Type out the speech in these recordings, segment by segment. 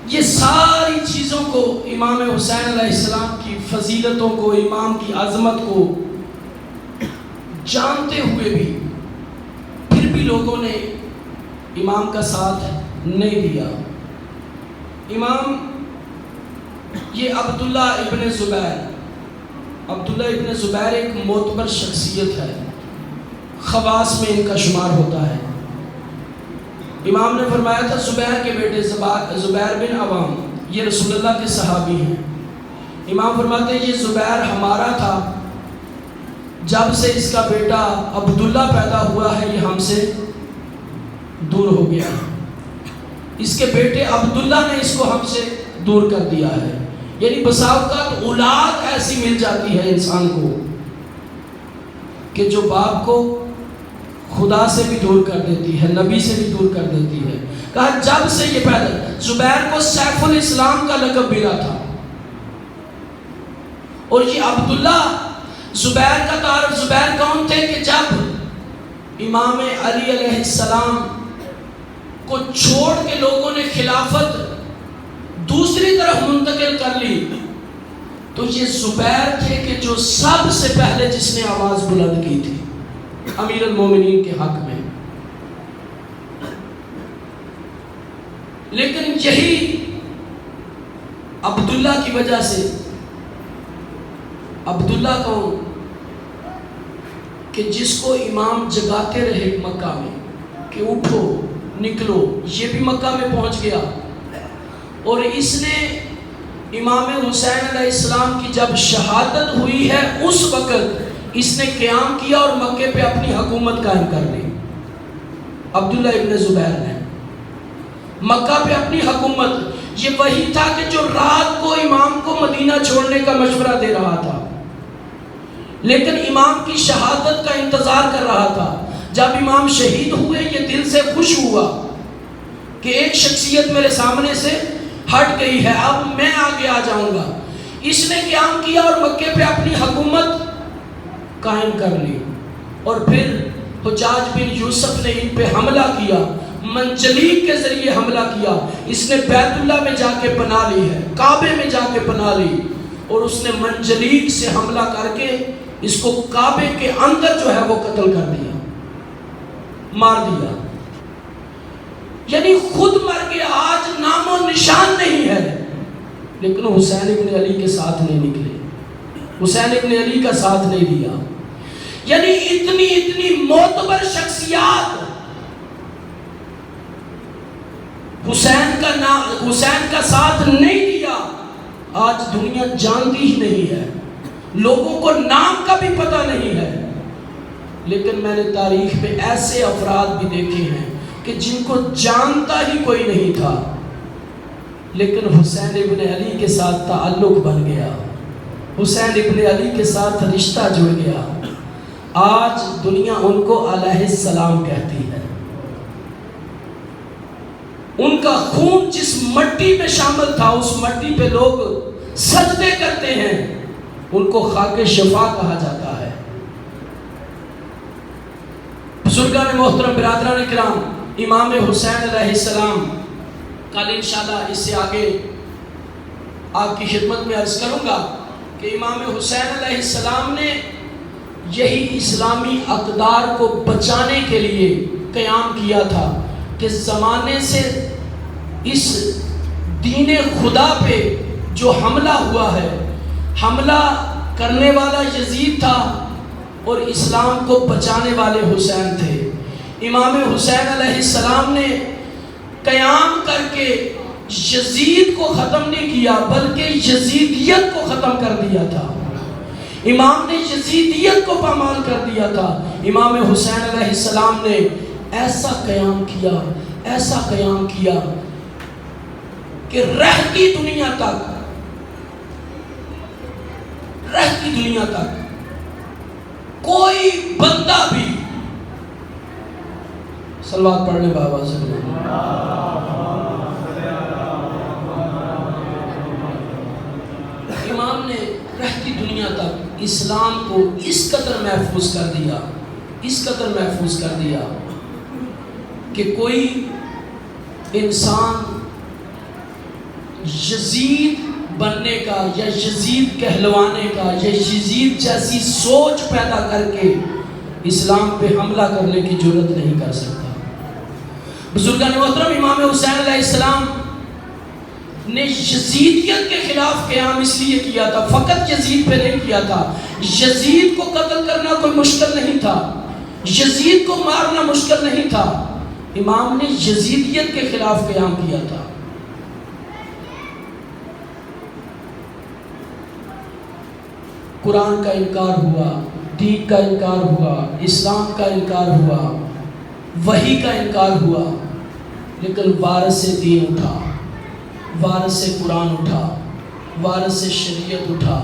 یہ ساری چیزوں کو، امام حسین علیہ السلام کی فضیلتوں کو، امام کی عظمت کو جانتے ہوئے بھی پھر بھی لوگوں نے امام کا ساتھ نہیں دیا. امام یہ عبداللہ ابن زبیر ایک معتبر شخصیت ہے، خواص میں ان کا شمار ہوتا ہے. امام نے فرمایا تھا زبیر کے بیٹے زبیر بن عوام یہ رسول اللہ کے صحابی ہیں. امام فرماتے ہیں یہ زبیر ہمارا تھا، جب سے اس کا بیٹا عبداللہ پیدا ہوا ہے یہ ہم سے دور ہو گیا. اس کے بیٹے عبداللہ نے اس کو ہم سے دور کر دیا ہے. یعنی بسا اوقات اولاد ایسی مل جاتی ہے انسان کو کہ جو باپ کو خدا سے بھی دور کر دیتی ہے، نبی سے بھی دور کر دیتی ہے. کہا جب سے یہ پیدا، زبیر کو سیف الاسلام کا لقب ملا تھا. اور یہ عبداللہ زبیر کا تعارف، زبیر کون تھے کہ جب امام علی علیہ السلام کو چھوڑ کے لوگوں نے خلافت دوسری طرف منتقل کر لی تو یہ زبیر تھے کہ جو سب سے پہلے جس نے آواز بلند کی تھی امیر المومنین کے حق میں. لیکن یہی عبداللہ کی وجہ سے، عبداللہ کون کہ جس کو امام جگاتے رہے مکہ میں کہ اٹھو نکلو، یہ بھی مکہ میں پہنچ گیا. اور اس نے امام حسین علیہ السلام کی جب شہادت ہوئی ہے اس وقت اس نے قیام کیا اور مکے پہ اپنی حکومت قائم کر لی. عبداللہ ابن زبیر نے مکہ پہ اپنی حکومت، یہ وہی تھا کہ جو رات کو امام کو مدینہ چھوڑنے کا مشورہ دے رہا تھا لیکن امام کی شہادت کا انتظار کر رہا تھا. جب امام شہید ہوئے یہ دل سے خوش ہوا کہ ایک شخصیت میرے سامنے سے ہٹ گئی ہے، اب میں آگے آ جاؤں گا. اس نے قیام کیا اور مکے پہ اپنی حکومت قائم کر لی. اور پھر حجاج بن یوسف نے ان پہ حملہ کیا، منجلیق کے ذریعے حملہ کیا. اس نے بیت اللہ میں جا کے پناہ لی ہے، کعبے میں جا کے پناہ لی، اور اس نے منجلیق سے حملہ کر کے اس کو کعبے کے اندر جو ہے وہ قتل کر دیا، مار دیا. یعنی خود مر گیا، آج نام و نشان نہیں ہے. لیکن حسین ابن علی کے ساتھ نہیں نکلے، حسین ابن علی کا ساتھ نہیں دیا. یعنی اتنی معتبر شخصیات حسین کا ساتھ نہیں دیا. آج دنیا جانتی ہی نہیں ہے، لوگوں کو نام کا بھی پتہ نہیں ہے. لیکن میں نے تاریخ میں ایسے افراد بھی دیکھے ہیں کہ جن کو جانتا ہی کوئی نہیں تھا لیکن حسین ابن علی کے ساتھ تعلق بن گیا، حسین ابن علی کے ساتھ رشتہ جڑ گیا. آج دنیا ان کو علیہ السلام کہتی ہے. ان کا خون جس مٹی میں شامل تھا اس مٹی پہ لوگ سجدے کرتے ہیں، ان کو خاک شفا کہا جاتا ہے. بزرگان محترم، برادران کرام، امام حسین علیہ السلام کل انشاءاللہ اس سے آگے آپ کی خدمت میں عرض کروں گا کہ امام حسین علیہ السلام نے یہی اسلامی اقدار کو بچانے کے لیے قیام کیا تھا کہ زمانے سے اس دین خدا پہ جو حملہ ہوا ہے، حملہ کرنے والا یزید تھا اور اسلام کو بچانے والے حسین تھے. امام حسین علیہ السلام نے قیام کر کے یزید کو ختم نہیں کیا بلکہ یزیدیت کو ختم کر دیا تھا. امام نے یزیدیت کو پامال کر دیا تھا. امام حسین علیہ السلام نے ایسا قیام کیا کہ رہتی دنیا تک کوئی بندہ بھی صلوات پڑھنے بابا سے امام نے رہتی دنیا تک اسلام کو اس قدر محفوظ کر دیا کہ کوئی انسان یزید بننے کا یا یزید کہلوانے کا یا یزید جیسی سوچ پیدا کر کے اسلام پہ حملہ کرنے کی جرات نہیں کر سکتا۔ بزرگان محترم، امام حسین علیہ السلام نے یزیدیت کے خلاف قیام اس لیے کیا تھا، فقط یزید پہ نہیں کیا تھا۔ یزید کو قتل کرنا کوئی مشکل نہیں تھا، یزید کو مارنا مشکل نہیں تھا، امام نے یزیدیت کے خلاف قیام کیا تھا۔ قرآن کا انکار ہوا، دین کا انکار ہوا، اسلام کا انکار ہوا، وحی کا انکار ہوا، لیکن وارث دین اٹھا، وارث قرآن اٹھا، وارث شریعت اٹھا،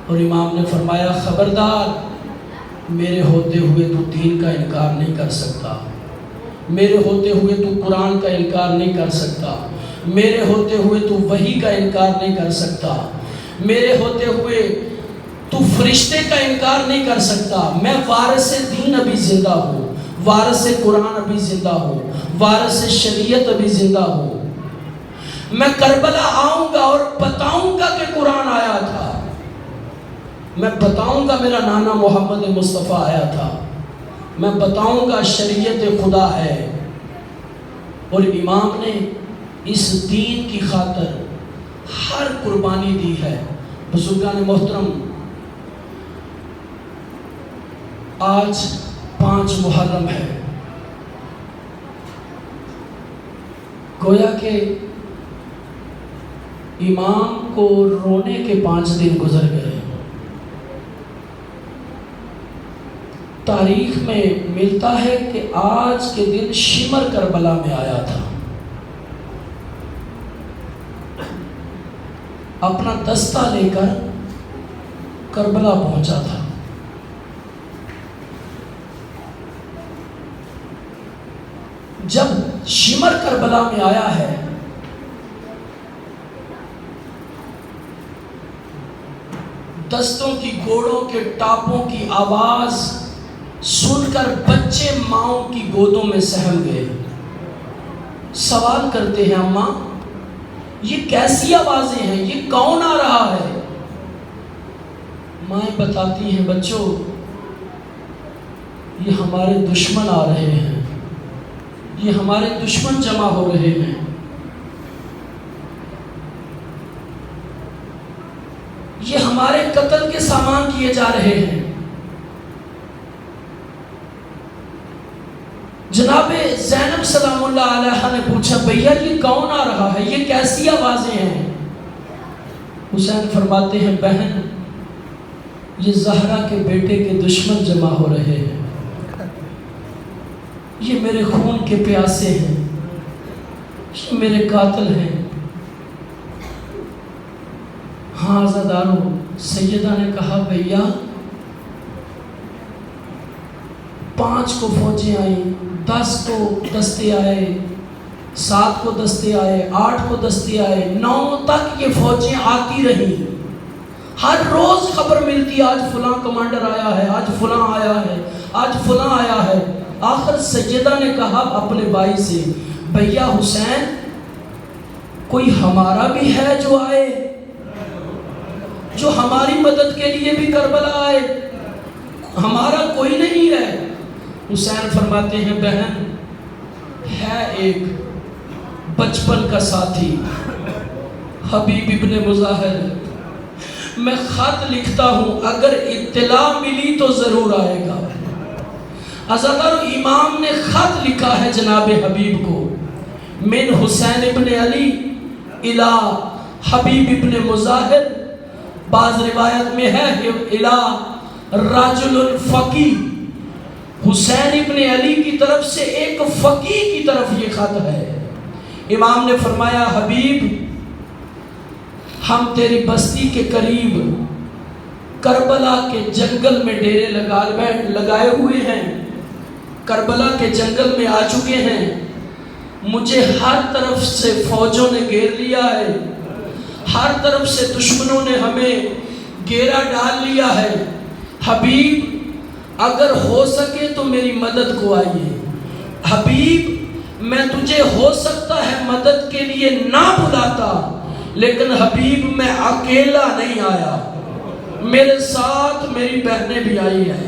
اور امام نے فرمایا خبردار، میرے ہوتے ہوئے تو دین کا انکار نہیں کر سکتا، میرے ہوتے ہوئے تو قرآن کا انکار نہیں کر سکتا، میرے ہوتے ہوئے تو وحی کا انکار نہیں کر سکتا، میرے ہوتے ہوئے تو فرشتے کا انکار نہیں کر سکتا، میں وارث دین ابھی زندہ ہوں، وارث قرآن ابھی زندہ ہوں، وارث شریعت ابھی زندہ ہوں۔ میں کربلا آؤں گا اور بتاؤں گا کہ قرآن آیا تھا، میں بتاؤں گا میرا نانا محمد مصطفیٰ آیا تھا، میں بتاؤں گا شریعت خدا ہے۔ اور امام نے اس دین کی خاطر ہر قربانی دی ہے۔ بزرگان محترم، آج 5 محرم ہے، گویا کہ امام کو رونے کے 5 دن گزر گئے۔ تاریخ میں ملتا ہے کہ آج کے دن شمر کربلا میں آیا تھا، اپنا دستہ لے کر کربلا پہنچا تھا۔ جب شمر کربلا میں آیا ہے دستوں کی، گھوڑوں کے ٹاپوں کی آواز سن کر بچے ماؤں کی گودوں میں سہم گئے، سوال کرتے ہیں اماں یہ کیسی آوازیں ہیں، یہ کون آ رہا ہے؟ مائیں بتاتی ہیں بچوں یہ ہمارے دشمن آ رہے ہیں، یہ ہمارے دشمن جمع ہو رہے ہیں۔ یہ ہمارے قتل کے سامان کیے جا رہے ہیں۔ جناب زینب سلام اللہ علیہ نے پوچھا بھیا یہ کون آ رہا ہے، یہ کیسی آوازیں ہیں؟ حسین فرماتے ہیں بہن یہ زہرا کے بیٹے کے دشمن جمع ہو رہے ہیں، یہ میرے خون کے پیاسے ہیں، یہ میرے قاتل ہیں۔ ہاں عزادارو، سیدہ نے کہا بھیا 5 کو فوجیں آئیں، 10 کو دستے آئے، 7 کو دستے آئے، 8 کو دستے آئے، 9 تک یہ فوجیں آتی رہیں۔ ہر روز خبر ملتی آج فلاں کمانڈر آیا ہے، آج فلاں آیا ہے، آج فلاں آیا ہے۔ آخر سیدہ نے کہا اپنے بھائی سے بھیا حسین کوئی ہمارا بھی ہے جو آئے، جو ہماری مدد کے لیے بھی کربلا آئے، ہمارا کوئی نہیں ہے؟ حسین فرماتے ہیں بہن ہے ایک بچپن کا ساتھی حبیب ابن مظاہر، میں خط لکھتا ہوں اگر اطلاع ملی تو ضرور آئے گا۔ عزادار امام نے خط لکھا ہے جناب حبیب کو، من حسین ابن علی الہ حبیب ابن مظاہر، بعض روایت میں ہے الہ رجل الفقی، حسین ابن علی کی طرف سے ایک فقی کی طرف یہ خط ہے۔ امام نے فرمایا حبیب ہم تیری بستی کے قریب کربلا کے جنگل میں ڈیرے لگائے ہوئے ہیں، کربلا کے جنگل میں آ چکے ہیں، مجھے ہر طرف سے فوجوں نے گھیر لیا ہے، ہر طرف سے دشمنوں نے ہمیں گھیرا ڈال لیا ہے، حبیب اگر ہو سکے تو میری مدد کو آئیے۔ حبیب میں تجھے ہو سکتا ہے مدد کے لیے نہ بلاتا، لیکن حبیب میں اکیلا نہیں آیا، میرے ساتھ میری بہنیں بھی آئی ہیں،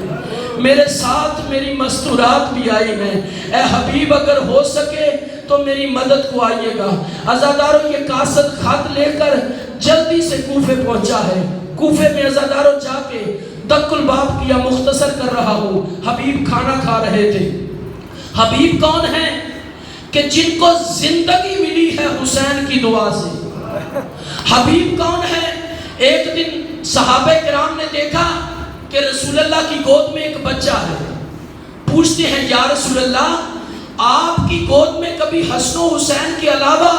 میرے ساتھ میری مستورات بھی آئی ہیں۔ اے حبیب اگر ہو سکے تو میری مدد کو آئیے گا۔ عزاداروں یہ قاصد خط لے کر جلدی سے کوفے پہنچا ہے۔ کوفے میں عزاداروں جا کے دق الباب کیا، مختصر کر رہا ہوں، حبیب کھانا کھا رہے تھے۔ حبیب کون ہیں؟ کہ جن کو زندگی ملی ہے حسین کی دعا سے۔ حبیب کون ہے؟ ایک دن صحابہ کرام نے دیکھا کہ رسول اللہ کی گود میں ایک بچہ ہے۔ پوچھتے ہیں یا رسول اللہ آپ کی گود میں کبھی حسن و حسین کے علاوہ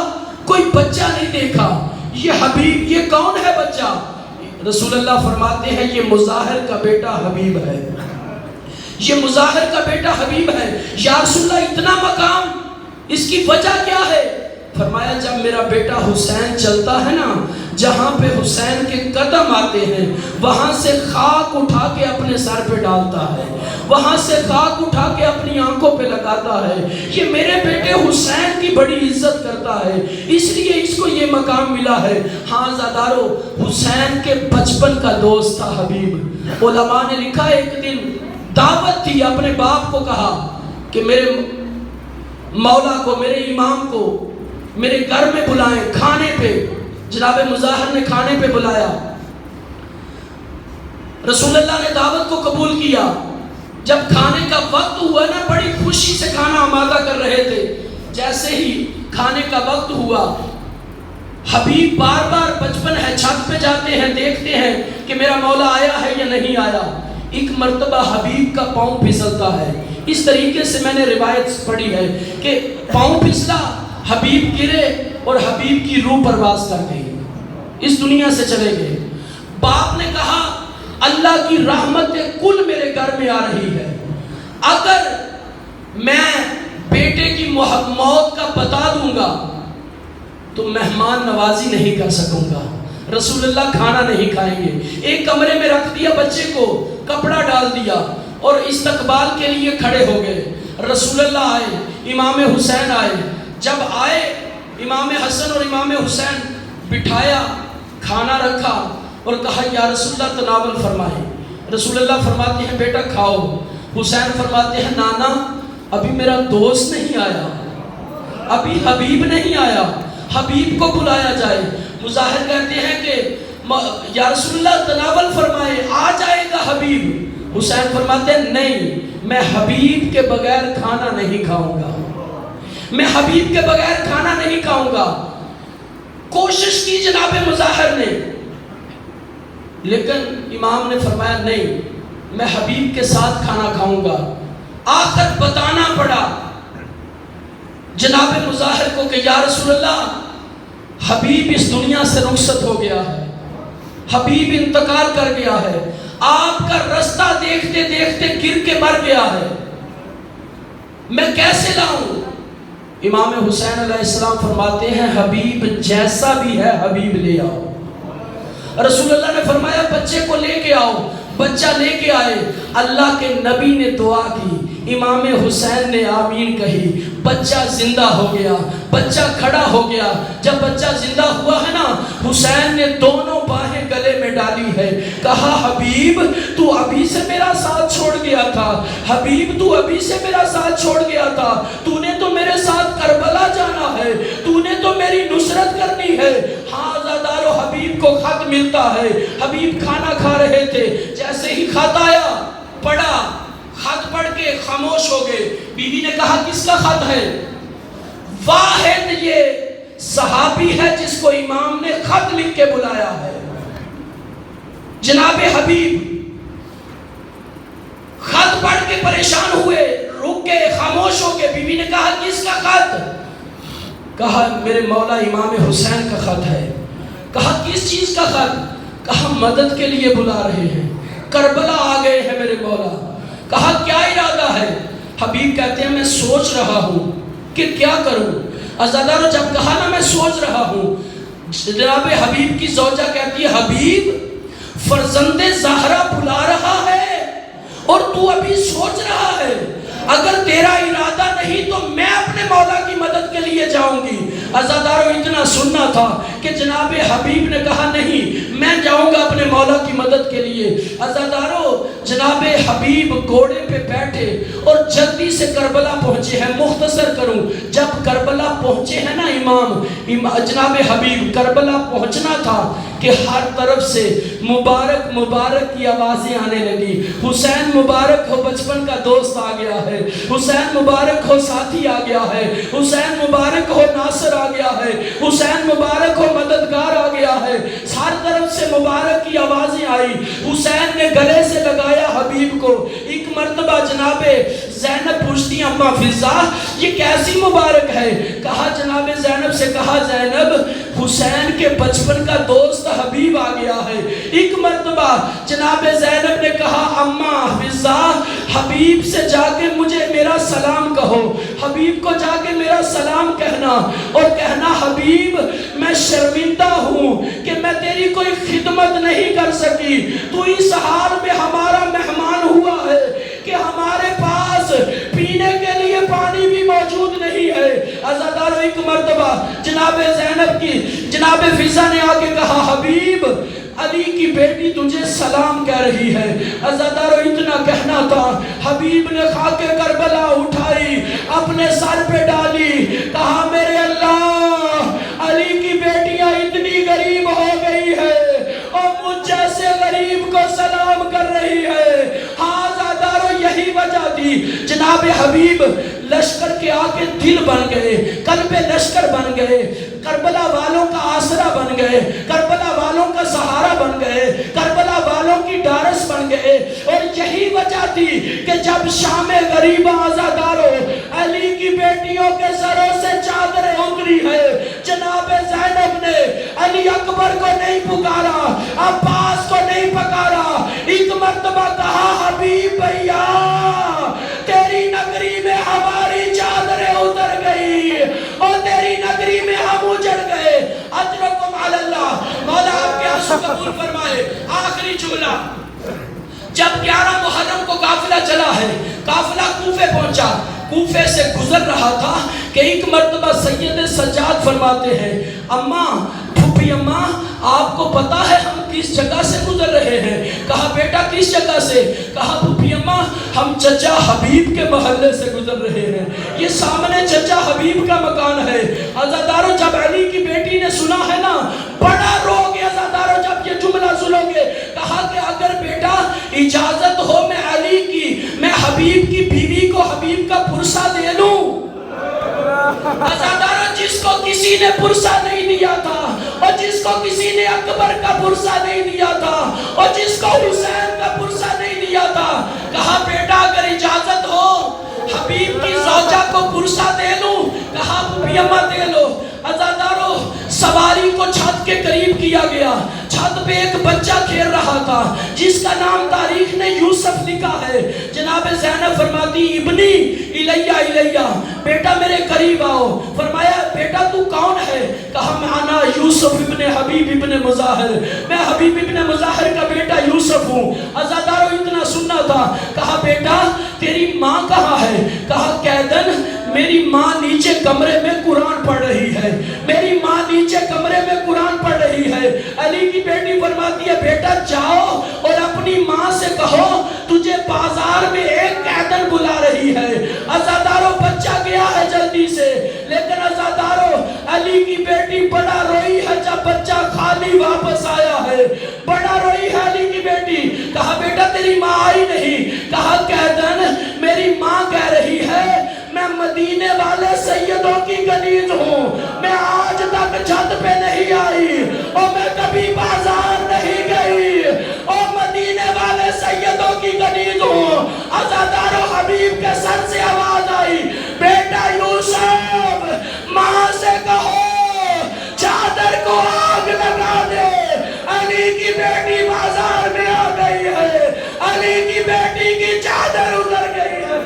کوئی بچہ نہیں دیکھا، یہ حبیب یہ کون ہے بچہ؟ رسول اللہ فرماتے ہیں یہ مظاہر کا بیٹا حبیب ہے، یہ مظاہر کا بیٹا حبیب ہے۔ یا رسول اللہ اتنا مقام، اس کی وجہ کیا ہے؟ فرمایا جب میرا بیٹا حسین چلتا ہے نا، جہاں پہ حسین کے قدم آتے ہیں وہاں سے خاک اٹھا کے اپنے سر پہ ڈالتا ہے، وہاں سے خاک اٹھا کے اپنی آنکھوں پہ لگاتا ہے۔ یہ میرے بیٹے حسین کی بڑی عزت کرتا ہے، اس لیے اس کو یہ مقام ملا ہے۔ ہاں عزادارو، حسین کے بچپن کا دوست تھا حبیب۔ علماء نے لکھا ایک دن دعوت تھی، اپنے باپ کو کہا کہ میرے مولا کو، میرے امام کو میرے گھر میں بلائیں کھانے پہ۔ جناب مظاہر نے کھانے پہ بلایا، رسول اللہ نے دعوت کو قبول کیا۔ جب کھانے کا وقت ہوا نا، بڑی خوشی سے کھانا آمادہ کر رہے تھے۔ جیسے ہی کھانے کا وقت ہوا، حبیب بار بار بچپن ہے چھت پہ جاتے ہیں، دیکھتے ہیں کہ میرا مولا آیا ہے یا نہیں آیا۔ ایک مرتبہ حبیب کا پاؤں پھسلتا ہے، اس طریقے سے میں نے روایت پڑھی ہے کہ پاؤں پھسلا، حبیب گرے اور حبیب کی روح پرواز کر گئی، اس دنیا سے چلے گئے۔ باپ نے کہا اللہ کی رحمت کل میرے گھر میں آ رہی ہے، اگر میں بیٹے کی موت کا بتا دوں گا تو مہمان نوازی نہیں کر سکوں گا، رسول اللہ کھانا نہیں کھائیں گے۔ ایک کمرے میں رکھ دیا بچے کو، کپڑا ڈال دیا اور استقبال کے لیے کھڑے ہو گئے۔ رسول اللہ آئے، امام حسین آئے۔ جب آئے امام حسن اور امام حسین بٹھایا، کھانا رکھا اور کہا یا رسول اللہ تناول فرمائے۔ رسول اللہ فرماتے ہیں بیٹا کھاؤ۔ حسین فرماتے ہیں نانا ابھی میرا دوست نہیں آیا، ابھی حبیب نہیں آیا، حبیب کو بلایا جائے۔ مظاہر کہتے ہیں کہ یا رسول اللہ تناول فرمائے، آ جائے گا حبیب۔ حسین فرماتے ہیں نہیں، میں حبیب کے بغیر کھانا نہیں کھاؤں گا، میں حبیب کے بغیر کھانا نہیں کھاؤں گا۔ کوشش کی جناب مظاہر نے، لیکن امام نے فرمایا نہیں، میں حبیب کے ساتھ کھانا کھاؤں گا۔ آخر بتانا پڑا جناب مظاہر کو کہ یا رسول اللہ حبیب اس دنیا سے رخصت ہو گیا ہے، حبیب انتقال کر گیا ہے، آپ کا رستہ دیکھتے دیکھتے گر کے مر گیا ہے، میں کیسے لاؤں؟ امام حسین علیہ السلام فرماتے ہیں حبیب جیسا بھی ہے حبیب لے آؤ۔ رسول اللہ نے فرمایا بچے کو لے کے آؤ۔ بچہ لے کے آئے، اللہ کے نبی نے دعا کی، امام حسین نے آمین کہی، بچہ زندہ ہو گیا، بچہ کھڑا ہو گیا۔ جب بچہ زندہ ہوا ہے نا، حسین نے دونوں باہیں گلے میں ڈالی ہے، کہا حبیب تو ابھی سے میرا ساتھ چھوڑ گیا تھا، حبیب تو ابھی سے میرا ساتھ چھوڑ گیا تھا، تو نے تو میرے ساتھ کربلا جانا ہے، تو نے تو میری نصرت کرنی ہے۔ ہاں عزادارو، حبیب کو خط ملتا ہے، حبیب کھانا کھا رہے تھے، جیسے ہی خط آیا پڑھا، خط پڑھ کے خاموش ہو گئے۔ بیوی نے کہا کس کا خط ہے؟ واحد یہ صحابی ہے جس کو امام نے خط لکھ کے بلایا ہے، جناب حبیب۔ خط پڑھ کے پریشان ہوئے، رک کے خاموش ہو کے بیوی نے کہا کس کا خط؟ کہا میرے مولا امام حسین کا خط ہے۔ کہا کس چیز کا خط؟ کہا مدد کے لیے بلا رہے ہیں، کربلا آ گئے ہیں میرے مولا۔ کہا کیا ارادہ ہے؟ حبیب کہتے ہیں میں سوچ رہا ہوں کہ کیا کروں۔ عزادارو جب کہا نا میں سوچ رہا ہوں، جناب حبیب کی زوجہ کہتی ہے حبیب فرزند زہرا بلا رہا ہے اور تو ابھی سوچ رہا ہے، اگر تیرا ارادہ نہیں تو میں اپنے مولا کی مدد کے لیے جاؤں گی۔ عزادارو اتنا سننا تھا کہ جناب حبیب نے کہا نہیں میں جاؤں گا اپنے مولا کی مدد کے لیے۔ عزادارو جناب حبیب گھوڑے پہ بیٹھے اور جلدی سے کربلا پہنچے ہیں۔ مختصر کروں، جب کربلا پہنچے ہیں نا جناب حبیب کربلا پہنچنا تھا کہ ہر طرف سے مبارک مبارک کی آوازیں آنے لگی۔ حسین مبارک ہو بچپن کا دوست آ گیا ہے، حسین مبارک ہو ساتھی آ گیا ہے، حسین مبارک ہو ناصر آ گیا ہے، حسین مبارک ہو مددگار آ گیا ہے۔ ہر طرف سے مبارک کی آوازیں آئی۔ حسین نے گلے سے لگایا حبیب کو۔ ایک مرتبہ جناب زینب پوچھتی اما فضا یہ کیسی مبارک ہے؟ کہا جناب زینب سے کہا زینب حسین کے بچپن کا دوست حبیب آ گیا ہے۔ ایک مرتبہ جناب زینب نے کہا اما فضا حبیب سے جا کے مجھے میرا سلام کہو، حبیب کو جا کے میرا سلام کہنا اور کہنا حبیب میں شرمندہ ہوں کہ میں تیری کوئی خدمت نہیں کر سکی، تو اس حال میں ہمارا مہمان ہوا ہے کہ ہمارے پاس پینے کے لیے پانی بھی موجود نہیں ہے۔ عزادارو ایک مرتبہ جناب زینب کی جناب فضا نے آ کے کہا حبیب علی کی بیٹی تجھے سلام کہہ رہی ہے۔ عزادارو اتنا کہنا تھا، حبیب نے خاک کربلا اٹھائی اپنے سر پہ ڈالی، کہا میرے اللہ علی کی بیٹیاں اتنی غریب ہو گئی ہے اور مجھ جیسے غریب کو سلام کر رہی ہے۔ ہاں عزادارو یہی وجہ تھی جناب حبیب لشکر کے آگے دل بن گئے، قلب لشکر بن گئے، کربلا والوں کا آسرا بن گئے، کربلا والوں کا سہارا بن گئے، کربلا والوں کی ڈارس بن گئے۔ اور یہی وجہ تھی کہ جب شام غریبہ عزادارو علی کی بیٹیوں کے سروں سے چادریں اتری ہے، جناب زینب نے علی اکبر کو نہیں پکارا، عباس کو نہیں پکارا، ایک مرتبہ کہا حبیب بھیا تیری نگری میں ہماری چادریں اتر گئی اور تیری نگری میں ہم اجڑ گئے، اجرکم علی اللہ۔ مولا آپ کے آنسو قبول فرمائے۔ آخری جملہ، جب 11 محرم کو قافلہ چلا ہے، قافلہ کوفے پہنچا، کوفے سے گزر رہا تھا کہ ایک مرتبہ سید سجاد فرماتے ہیں اماں پھوپھی اماں آپ کو پتا ہے ہم کس جگہ سے گزر رہے ہیں؟ کہا بیٹا کس جگہ سے؟ کہا پھوپھی اماں ہم چچا حبیب کے محلے سے گزر رہے ہیں، یہ سامنے چچا حبیب کا مکان ہے۔ عزادارو جب علی کی بیٹی نے سنا ہے نا بڑا رو گیا۔ عزادارو جب یہ جملہ سنو گے، کہا کہ اگر بیٹا اجازت ہو میں علی کی میں حبیب کی بیوی کو حبیب کا پرسہ دے لوں۔ عزادارو جس کو کسی نے پرسہ نہیں دیا تھا اور جس کو کسی نے اکبر کا پرسہ نہیں دیا تھا اور جس کو حسین کا پرسہ نہیں دیا تھا، کہا بیٹا اگر اجازت ہو حبیب کی زوجہ کو پرسہ دے لوں؟ کہا پھوپھی اماں دے لو۔ عزادارو سواری کو چھت کے قریب کیا گیا، چھت پہ ایک بچہ کھیل رہا تھا جس کا نام تاریخ نے یوسف لکھا ہے۔ جناب زینب فرماتی ابنی الیہ الیہ بیٹا میرے قریب آؤ۔ فرمایا بیٹا تو کون ہے؟ کہا میں انا یوسف ابن حبیب ابن مظاہر، میں حبیب ابن مظاہر کا بیٹا یوسف ہوں۔ عزادارو اتنا سننا تھا۔ کہا بیٹا تیری ماں کہاں ہے؟ کہا قیدن میری ماں نیچے کمرے میں قرآن پڑھ رہی ہے، میری ماں نیچے کمرے میں قرآن پڑھ رہی ہے۔ علی کی بیٹی فرماتی ہے بیٹا جاؤ اور اپنی ماں سے کہو تجھے بازار میں ایک قیدن بلا رہی ہے۔ عزادارو بچہ گیا ہے جلدی سے، لیکن عزادارو علی کی بیٹی بڑا روئی ہے جب بچہ خالی واپس آیا ہے، بڑا روئی ہے علی کی بیٹی۔ کہا بیٹا تیری ماں آئی نہیں؟ کہا قیدن میری ماں کہہ رہی ہے میں مدینے والے سیدوں کی کنیز ہوں، میں آج تک چھت پہ نہیں آئی اور میں کبھی بازار نہیں گئی اور مدینے والے سیدوں کی کنیز ہوں۔ عزادارو حبیب کے سر سے آواز آئی بیٹا یوسف ماں سے کہو چادر کو آگ لگا دے، علی کی بیٹی بازار میں آ گئی ہے، علی کی بیٹی کی چادر اتر گئی ہے۔